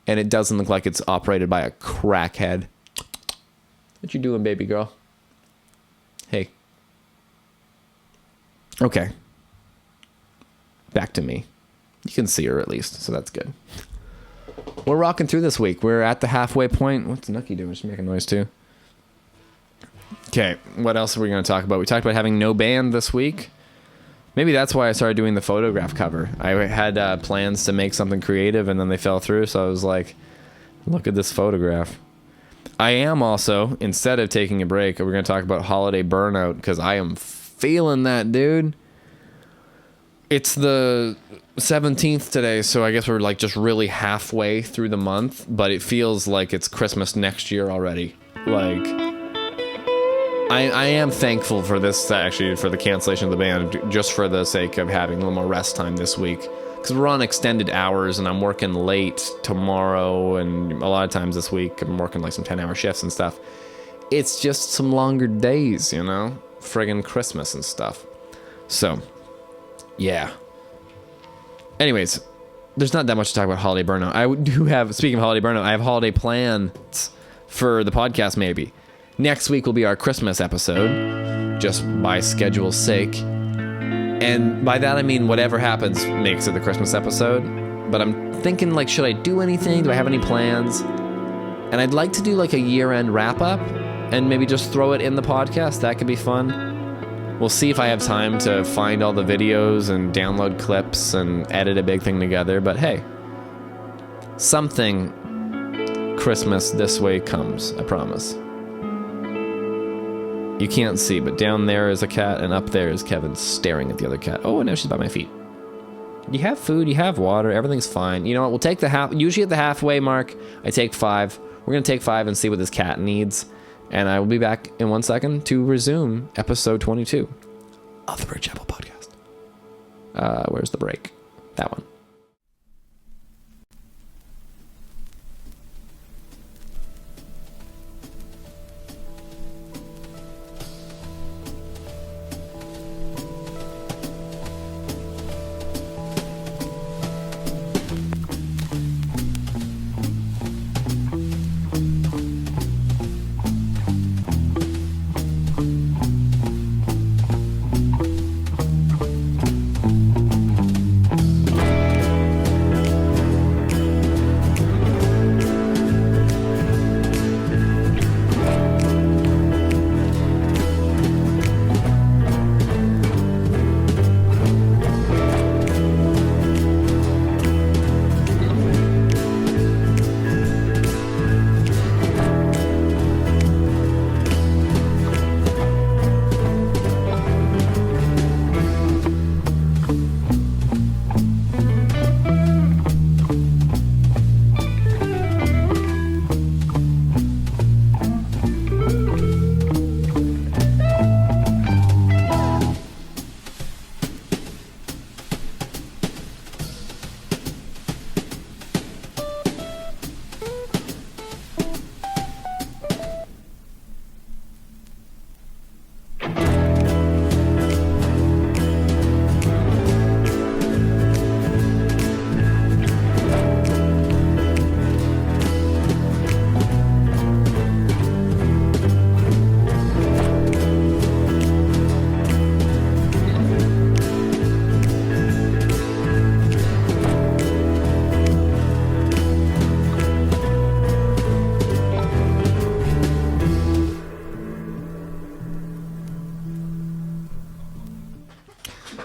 and it doesn't look like it's operated by a crackhead. What you doing, baby girl? Hey. Okay. Back to me. You can see her at least, so that's good. We're rocking through this week. We're at the halfway point. What's Nucky doing? She's making noise too. Okay, what else are we going to talk about? We talked about having no band this week. Maybe that's why I started doing the photograph cover. I had plans to make something creative, and then they fell through, so I was like, look at this photograph. I am also, instead of taking a break, we're going to talk about holiday burnout because I am feeling that, dude. It's the 17th today, so I guess we're like just really halfway through the month, but it feels like it's Christmas next year already. Like, I am thankful for this, actually, for the cancellation of the band, just for the sake of having a little more rest time this week. Because we're on extended hours, and I'm working late tomorrow, and a lot of times this week I'm working like some 10-hour shifts and stuff. It's just some longer days, you know? Friggin' Christmas and stuff. So, yeah. Anyways, there's not that much to talk about holiday burnout. I do have, speaking of holiday burnout, I have holiday plans for the podcast maybe. Next week will be our Christmas episode, just by schedule's sake. And by that I mean whatever happens makes it the Christmas episode. But I'm thinking, like, should I do anything? Do I have any plans? And I'd like to do like a year-end wrap-up and maybe just throw it in the podcast. That could be fun. We'll see if I have time to find all the videos and download clips and edit a big thing together. But hey, something Christmas this way comes, I promise. You can't see, but down there is a cat, and up there is Kevin staring at the other cat. Oh, and now she's by my feet. You have food, you have water, everything's fine. You know what, we'll take the half, usually at the halfway mark, I take 5. We're going to take 5 and see what this cat needs. And I will be back in 1 second to resume episode 22 of the Chappell podcast. Where's the break? That one.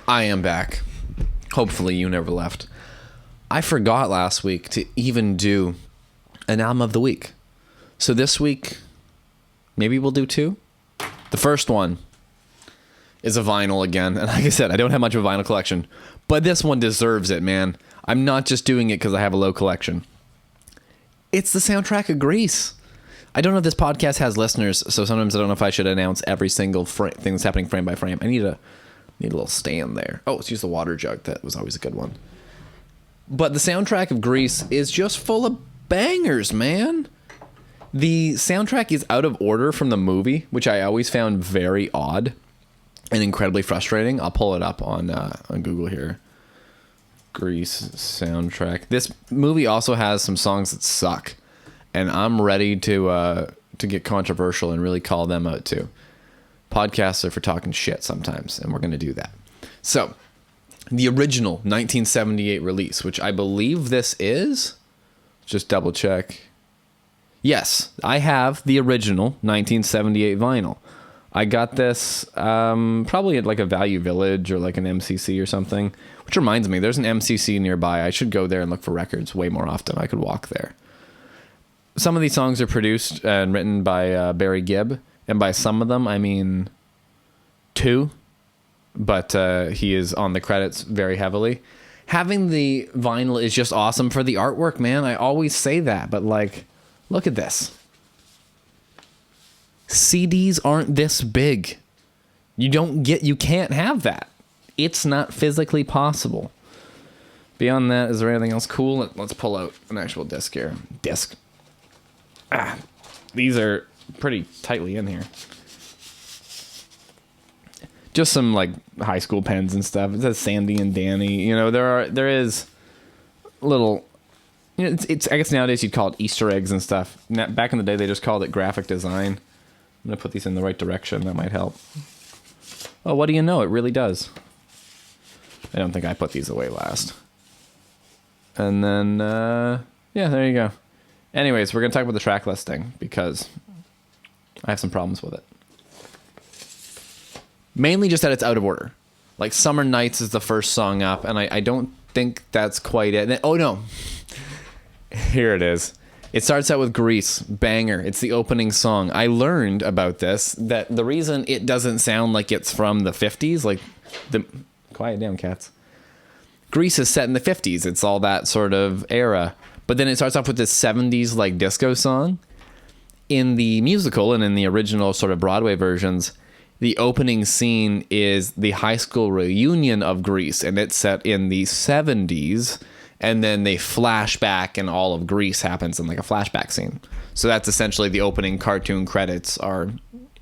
I am back. Hopefully you never left. I forgot last week to even do an album of the week. So this week, maybe we'll do 2. The first one is a vinyl again. And like I said, I don't have much of a vinyl collection, but this one deserves it, man. I'm not just doing it because I have a low collection. It's the soundtrack of Grease. I don't know if this podcast has listeners, so sometimes I don't know if I should announce every single thing that's happening frame by frame. I need a little stand there. Oh, let's use the water jug. That was always a good one. But the soundtrack of Grease is just full of bangers, man. The soundtrack is out of order from the movie, which I always found very odd and incredibly frustrating. I'll pull it up on Google here. Grease soundtrack. This movie also has some songs that suck, and I'm ready to get controversial and really call them out too. Podcasts are for talking shit sometimes, and we're going to do that. So, the original 1978 release, which I believe this is, just double check. Yes, I have the original 1978 vinyl. I got this probably at like a Value Village or like an MCC or something, which reminds me, there's an MCC nearby. I should go there and look for records way more often. I could walk there. some of these songs are produced and written by Barry Gibb, and by some of them I mean two, but he is on the credits very heavily. Having the vinyl is just awesome for the artwork, man. I always say that, but like, look at this. CDs aren't this big. You can't have that. It's not physically possible. Beyond that, is there anything else cool? Let's pull out an actual disc here. Disc. These are pretty tightly in here. Just some like high school pens and stuff. It says Sandy and Danny. You know, there is little, you know, it's I guess nowadays you'd call it Easter eggs and stuff. Back in the day, they just called it graphic design. I'm gonna put these in the right direction. That might help. Oh, what do you know? It really does. I don't think I put these away last. And then, yeah, there you go. Anyways, we're gonna talk about the track listing because I have some problems with it. Mainly just that it's out of order. Like Summer Nights is the first song up, and I don't think that's quite it. And then, oh no, here it is. It starts out with Grease, banger. It's the opening song. I learned about this, that the reason it doesn't sound like it's from the 50s, like quiet down, cats. Grease is set in the 50s. It's all that sort of era. But then it starts off with this 70s like disco song. In the musical and in the original sort of Broadway versions, the opening scene is the high school reunion of Grease, and it's set in the 70s, and then they flash back and all of Grease happens in like a flashback scene. So that's essentially the opening cartoon credits are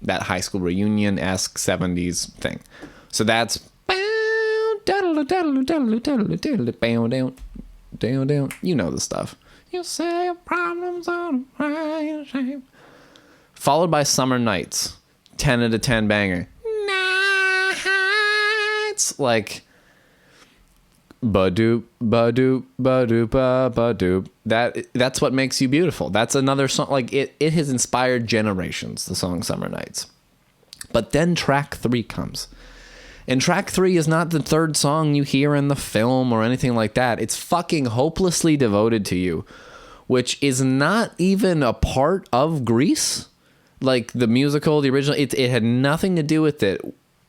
that high school reunion-esque 70s thing. So that's you know the stuff. You say your problems on my shame. Followed by Summer Nights. 10 out of 10 banger. Nights. Like ba-doop, ba-doop, ba-doop, ba-doop. That's what makes you beautiful. That's another song. Like it has inspired generations, the song Summer Nights. But then track 3 comes. And track 3 is not the third song you hear in the film or anything like that. It's fucking Hopelessly Devoted to You, which is not even a part of Grease. Like the musical, the original, it had nothing to do with it.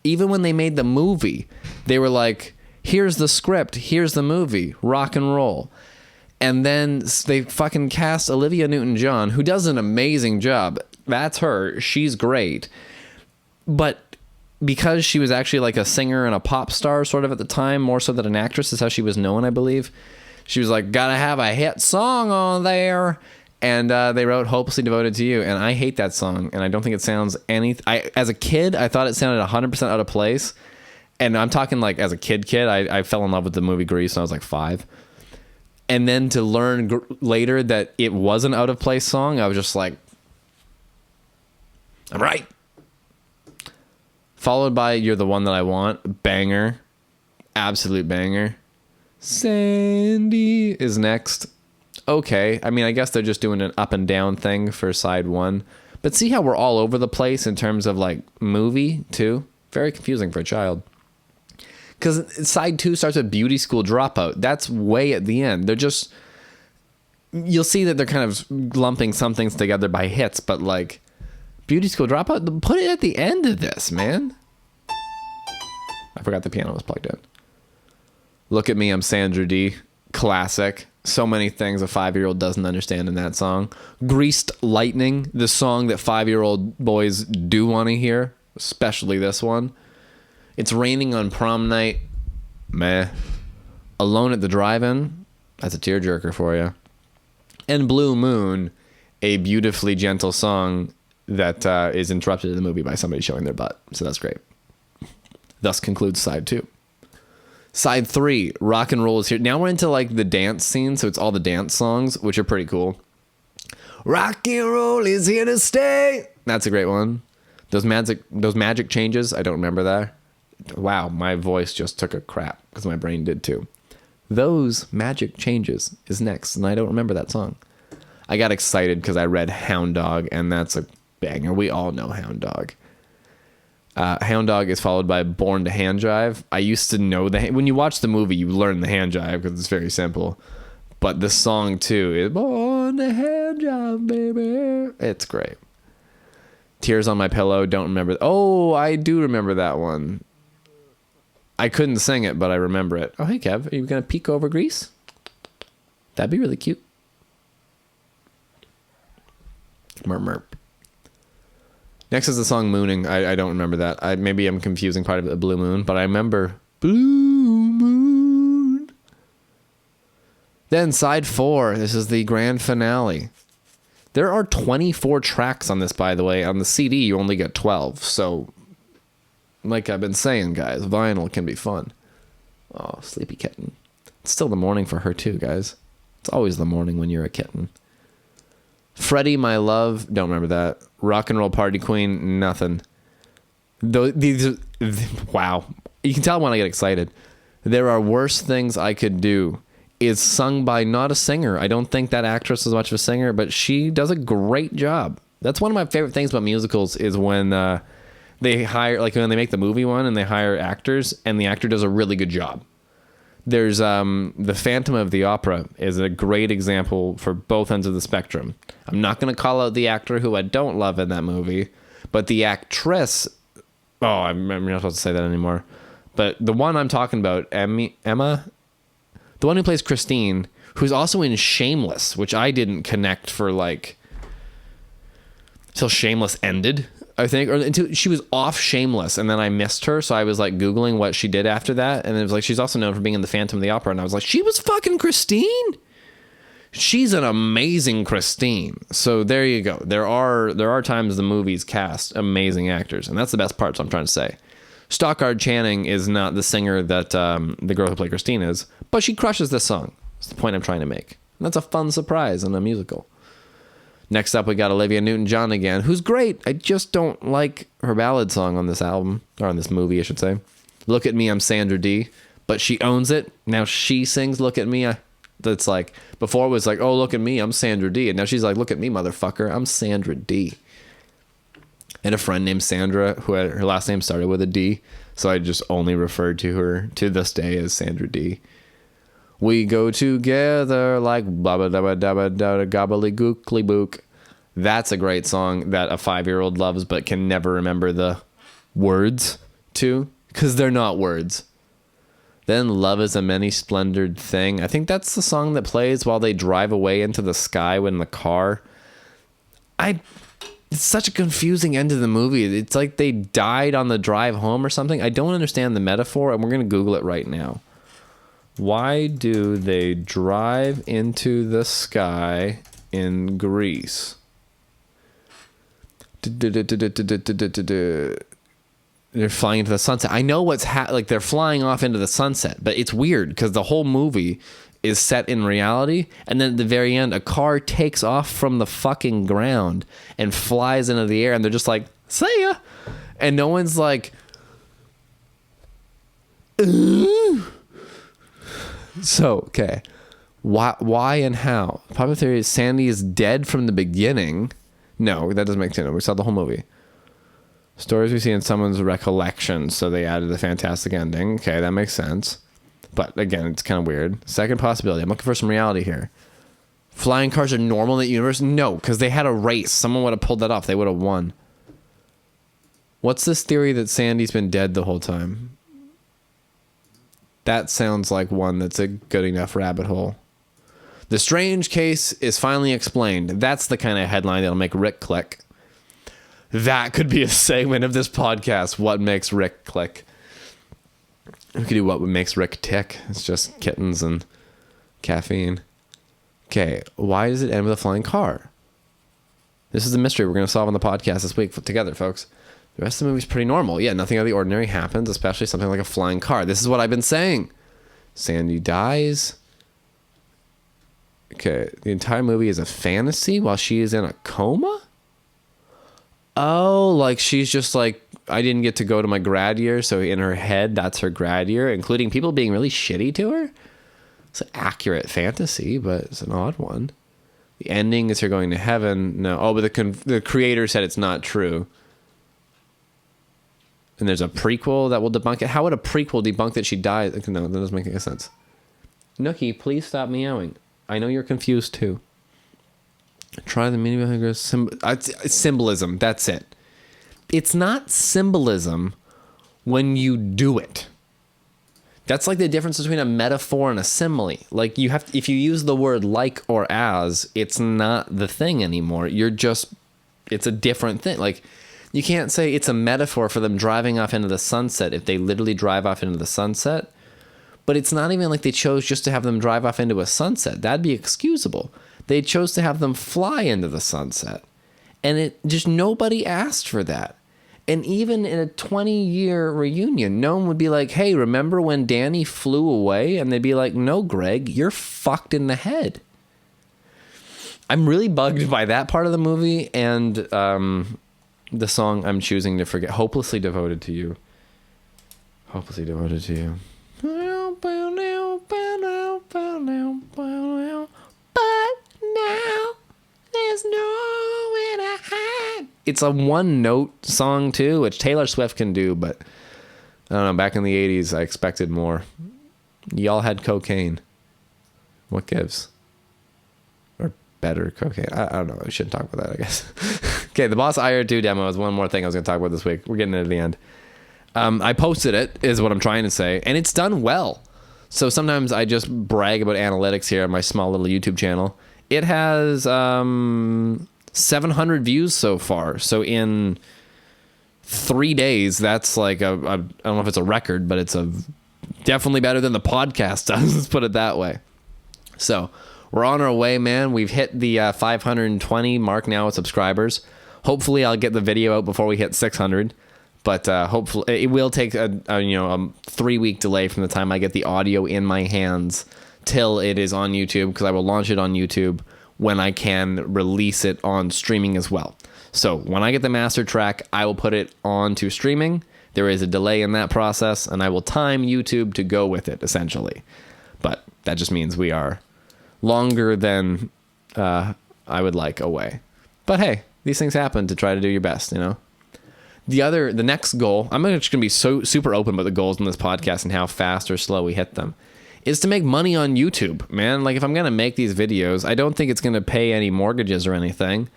Even when they made the movie, they were like, here's the script, here's the movie, rock and roll. And then they fucking cast Olivia Newton-John, who does an amazing job. That's her. She's great. But because she was actually like a singer and a pop star sort of at the time, more so than an actress is how she was known, I believe. She was like, gotta have a hit song on there. And they wrote Hopelessly Devoted to You. And I hate that song. And I don't think it sounds as a kid, I thought it sounded 100% out of place. And I'm talking like as a kid, I fell in love with the movie Grease when I was like 5. And then to learn later that it was an out of place song, I was just like, I'm right. Followed by You're the One That I Want. Banger. Absolute banger. Sandy is next. Okay. I mean, I guess they're just doing an up and down thing for side 1. But see how we're all over the place in terms of like movie too? Very confusing for a child. Because side 2 starts with Beauty School Dropout. That's way at the end. They're just... You'll see that they're kind of lumping some things together by hits, but like... Beauty School Dropout? Put it at the end of this, man. I forgot the piano was plugged in. Look at Me, I'm Sandra D. Classic. So many things a 5-year-old doesn't understand in that song. Greased Lightning, the song that 5-year-old boys do want to hear, especially this one. It's Raining on Prom Night. Meh. Alone at the Drive-In. That's a tearjerker for you. And Blue Moon, a beautifully gentle song that is interrupted in the movie by somebody showing their butt. So that's great. Thus concludes side 2. Side 3, Rock and Roll is here. Now we're into like the dance scene, so it's all the dance songs, which are pretty cool. Rock and roll is here to stay. That's a great one. Those magic changes, I don't remember that. Wow, my voice just took a crap because my brain did too. Those Magic Changes is next, and I don't remember that song. I got excited because I read Hound Dog, and that's a banger. We all know Hound Dog. Hound Dog is followed by Born to Hand Jive. I used to know when you watch the movie, you learn the hand jive because it's very simple. But the song too is Born to Hand job, baby. It's great. Tears on My Pillow. Don't remember. Oh, I do remember that one. I couldn't sing it, but I remember it. Oh, hey, Kev. Are you going to peek over Grease? That'd be really cute. Merp, merp. Next is the song Mooning. I don't remember that. Maybe I'm confusing part of it with Blue Moon, but I remember Blue Moon. Then side 4. This is the grand finale. There are 24 tracks on this, by the way. On the CD, you only get 12. So, like I've been saying, guys, vinyl can be fun. Oh, sleepy kitten. It's still the morning for her, too, guys. It's always the morning when you're a kitten. Freddie, My Love. Don't remember that. Rock and Roll Party Queen. Nothing. Wow. You can tell when I get excited. There Are Worse Things I Could Do is sung by not a singer. I don't think that actress is much of a singer, but she does a great job. That's one of my favorite things about musicals is when they hire, like when they make the movie one and they hire actors and the actor does a really good job. There's the Phantom of the Opera is a great example for both ends of the spectrum. I'm not going to call out the actor who I don't love in that movie, but the actress, I'm not supposed to say that anymore. But the one I'm talking about, Emma, the one who plays Christine, who's also in Shameless, which I didn't connect for like till Shameless ended, I think, or until she was off Shameless, and then I missed her, so I was like Googling what she did after that, and it was like she's also known for being in the Phantom of the Opera, and I was like, she was fucking Christine? She's an amazing Christine. So there you go. There are times the movies cast amazing actors, and that's the best part, so I'm trying to say. Stockard Channing is not the singer that the girl who played Christine is, but she crushes this song. That's the point I'm trying to make. And that's a fun surprise in a musical. Next up, we got Olivia Newton-John again, who's great. I just don't like her ballad song on this album, or on this movie, I should say. Look at Me, I'm Sandra Dee. But she owns it. Now she sings Look at Me. That's like, before it was like, oh, look at me, I'm Sandra Dee. And now she's like, look at me, motherfucker, I'm Sandra Dee. And a friend named Sandra, who had, her last name started with a D. So I just only referred to her to this day as Sandra Dee. We go together like blah, blah, blah, blah, blah, blah, gobbly book. That's a great song that a 5-year-old loves but can never remember the words to, because they're not words. Then Love is a Many Splendored Thing. I think that's the song that plays while they drive away into the sky in the car. It's such a confusing end to the movie. It's like they died on the drive home or something. I don't understand the metaphor, and we're going to Google it right now. Why do they drive into the sky in Greece? They're flying into the sunset. I know what's like they're flying off into the sunset, but it's weird because the whole movie is set in reality, and then at the very end, a car takes off from the fucking ground and flies into the air, and they're just like, see ya! And no one's like, ooh. So, okay. Why and how? Popular theory is Sandy is dead from the beginning. No, that doesn't make sense. We saw the whole movie. Stories we see in someone's recollection, so they added a fantastic ending. Okay, that makes sense. But again, it's kind of weird. Second possibility. I'm looking for some reality here. Flying cars are normal in the universe? No, because they had a race. Someone would have pulled that off. They would have won. What's this theory that Sandy's been dead the whole time? That sounds like one that's a good enough rabbit hole. The strange case is finally explained. That's the kind of headline that'll make Rick click. That could be a segment of this podcast. What makes Rick click? We could do what makes Rick tick. It's just kittens and caffeine. Okay, why does it end with a flying car? This is the mystery we're going to solve on the podcast this week together, folks. The rest of the movie's pretty normal. Yeah, nothing out of the ordinary happens, especially something like a flying car. This is what I've been saying. Sandy dies. Okay, the entire movie is a fantasy while she is in a coma? Oh, like she's just like, I didn't get to go to my grad year, so in her head, that's her grad year, including people being really shitty to her. It's an accurate fantasy, but it's an odd one. The ending is her going to heaven. No. Oh, but the creator said it's not true. And there's a prequel that will debunk it. How would a prequel debunk that she died? No, that doesn't make any sense. Nookie, please stop meowing. I know you're confused too. Try the meaning behind symbolism. That's it. It's not symbolism when you do it. That's like the difference between a metaphor and a simile. Like if you use the word like or as, it's not the thing anymore. It's a different thing. Like you can't say it's a metaphor for them driving off into the sunset if they literally drive off into the sunset. But it's not even like they chose just to have them drive off into a sunset. That'd be excusable. They chose to have them fly into the sunset. And nobody asked for that. And even in a 20-year reunion, no one would be like, hey, remember when Danny flew away? And they'd be like, no, Greg, you're fucked in the head. I'm really bugged by that part of the movie and the song I'm choosing to forget, Hopelessly Devoted to You. Hopelessly Devoted to You. But now there's nowhere to hide. It's a one-note song too, which Taylor Swift can do, but I don't know. Back in the 80s, I expected more. Y'all had cocaine. What gives? Or better cocaine. I don't know. I shouldn't talk about that, I guess. Okay, the Boss IR2 demo is one more thing I was going to talk about this week. We're getting into the end. I posted it, is what I'm trying to say, and it's done well. So sometimes I just brag about analytics here on my small little YouTube channel. It has 700 views so far. So in 3 days, that's like I don't know if it's a record, but it's definitely better than the podcast does. Let's put it that way. So we're on our way, man. We've hit the 520 mark now with subscribers. Hopefully I'll get the video out before we hit 600. But hopefully it will take a 3-week delay from the time I get the audio in my hands till it is on YouTube, because I will launch it on YouTube when I can release it on streaming as well. So when I get the master track, I will put it onto streaming. There is a delay in that process, and I will time YouTube to go with it, essentially. But that just means we are longer than I would like away. But hey, these things happen to try to do your best, you know? The next goal, I'm just going to be so super open about the goals in this podcast and how fast or slow we hit them, is to make money on YouTube, man. Like if I'm going to make these videos, I don't think it's going to pay any mortgages or anything,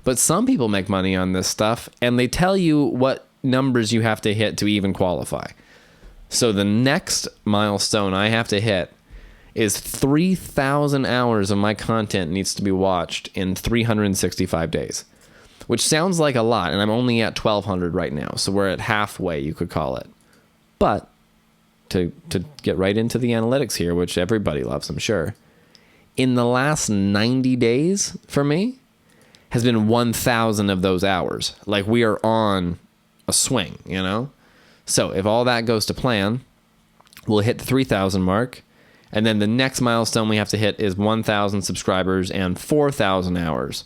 but some people make money on this stuff and they tell you what numbers you have to hit to even qualify. So the next milestone I have to hit is 3,000 hours of my content needs to be watched in 365 days. Which sounds like a lot, and I'm only at 1,200 right now, so we're at halfway, you could call it. But to get right into the analytics here, which everybody loves, I'm sure, in the last 90 days for me has been 1,000 of those hours. Like we are on a swing, you know? So if all that goes to plan, we'll hit the 3,000 mark, and then the next milestone we have to hit is 1,000 subscribers and 4,000 hours.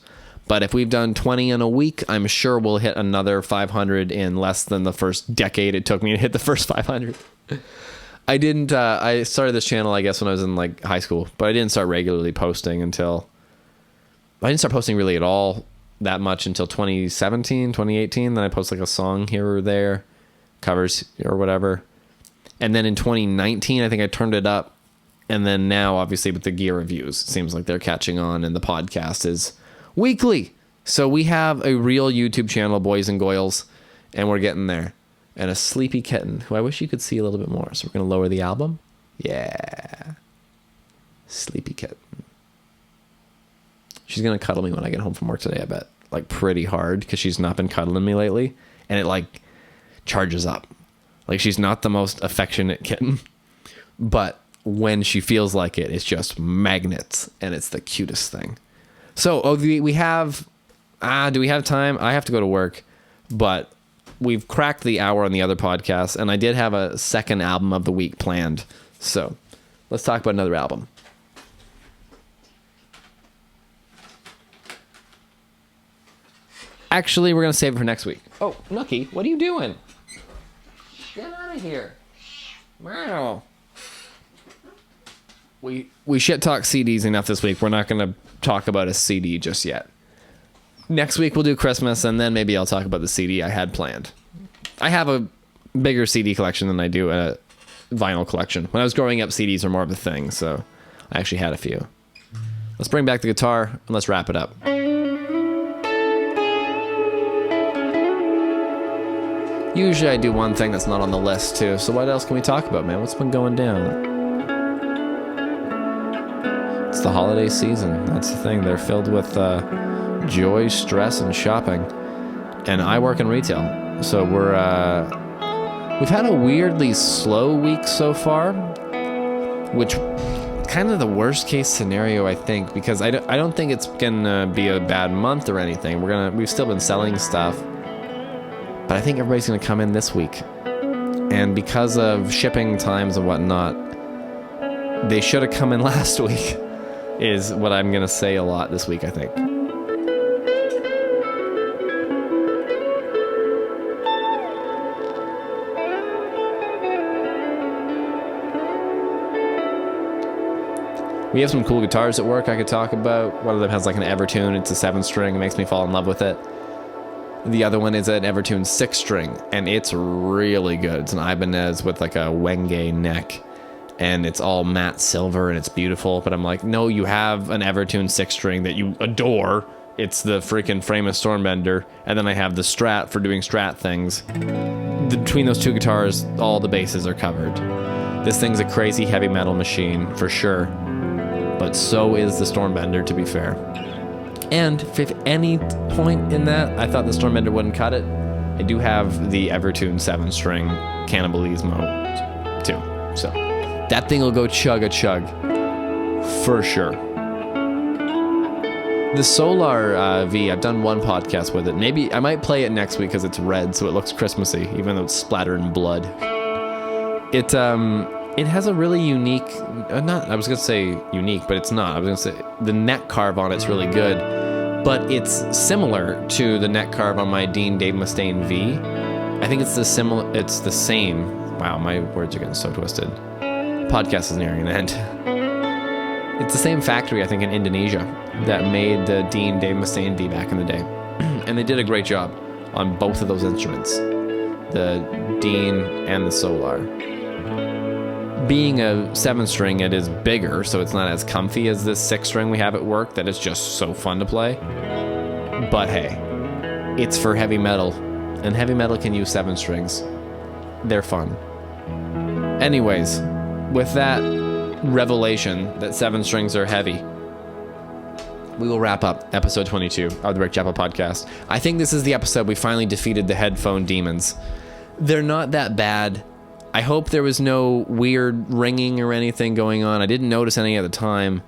But if we've done 20 in a week, I'm sure we'll hit another 500 in less than the first decade it took me to hit the first 500. I started this channel, I guess, when I was in like high school, but I didn't start regularly posting until, I didn't start posting really at all that much until 2017, 2018. Then I post like a song here or there, covers or whatever. And then in 2019, I think I turned it up. And then now, obviously, with the gear reviews, it seems like they're catching on, and the podcast is weekly. So we have a real YouTube channel, boys and goyles, and we're getting there. And a sleepy kitten, who I wish you could see a little bit more. So we're going to lower the album. Yeah. Sleepy kitten. She's going to cuddle me when I get home from work today, I bet. Like pretty hard, because she's not been cuddling me lately. And it like charges up. Like she's not the most affectionate kitten. But when she feels like it, it's just magnets. And it's the cutest thing. So, we have, do we have time? I have to go to work, but we've cracked the hour on the other podcast, and I did have a second album of the week planned. So, let's talk about another album. Actually, we're going to save it for next week. Oh, Nookie, what are you doing? Get out of here. Wow. We shit talk CDs enough this week. We're not going to talk about a CD just yet. Next week we'll do Christmas, and then maybe I'll talk about the CD I had planned. I have a bigger CD collection than I do a vinyl collection. When I was growing up, CDs were more of a thing, so I actually had a few. Let's bring back the guitar, and let's wrap it up. Usually I do one thing that's not on the list too, so what else can we talk about, man? What's been going down? It's the holiday season. That's the thing. They're filled with joy, stress, and shopping. And I work in retail, so we've had a weirdly slow week so far, which kind of the worst case scenario, I think, because I don't think it's gonna be a bad month or anything. We've still been selling stuff, but I think everybody's gonna come in this week, and because of shipping times and whatnot, they should have come in last week. Is what I'm gonna say a lot this week, I think. We have some cool guitars at work I could talk about. One of them has like an Evertune. It's a 7-string. It makes me fall in love with it. The other one is an Evertune 6-string, and it's really good. It's an Ibanez with like a Wenge neck, and it's all matte silver, and it's beautiful. But I'm like, no, you have an Evertune 6-string that you adore. It's the freaking Famous Stormbender, and then I have the Strat for doing Strat things. Between those two guitars, all the bases are covered. This thing's a crazy heavy metal machine, for sure. But so is the Stormbender, to be fair. And if at any point in that I thought the Stormbender wouldn't cut it, I do have the Evertune 7-string Cannibalismo too. So that thing will go chug-a-chug for sure. The Solar V, I've done one podcast with it. Maybe I might play it next week because it's red, so it looks Christmassy, even though it's splattered in blood. It has a really unique, I was going to say unique, but it's not. I was going to say the neck carve on it's really good, but it's similar to the neck carve on my Dean Dave Mustaine V. I think it's the same. Wow, my words are getting so twisted. Podcast is nearing an end. It's the same factory, I think, in Indonesia that made the Dean Dave Mustaine V back in the day. And they did a great job on both of those instruments, the Dean and the Solar. Being a 7-string, it is bigger, so it's not as comfy as this 6-string we have at work that is just so fun to play. But hey, it's for heavy metal, and heavy metal can use 7 strings. They're fun. Anyways, with that revelation that 7 strings are heavy, we will wrap up episode 22 of the Rick Chappell podcast. I think this is the episode we finally defeated the headphone demons. They're not that bad. I hope there was no weird ringing or anything going on. I didn't notice any at the time.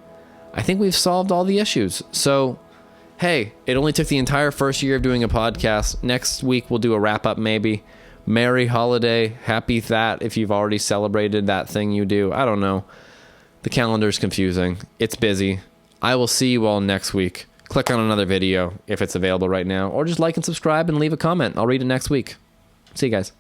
I think we've solved all the issues. So, hey, it only took the entire first year of doing a podcast. Next week we'll do a wrap-up maybe. Merry holiday. Happy that if you've already celebrated that thing you do. I don't know. The calendar's confusing. It's busy. I will see you all next week. Click on another video if it's available right now, or just like and subscribe and leave a comment. I'll read it next week. See you guys.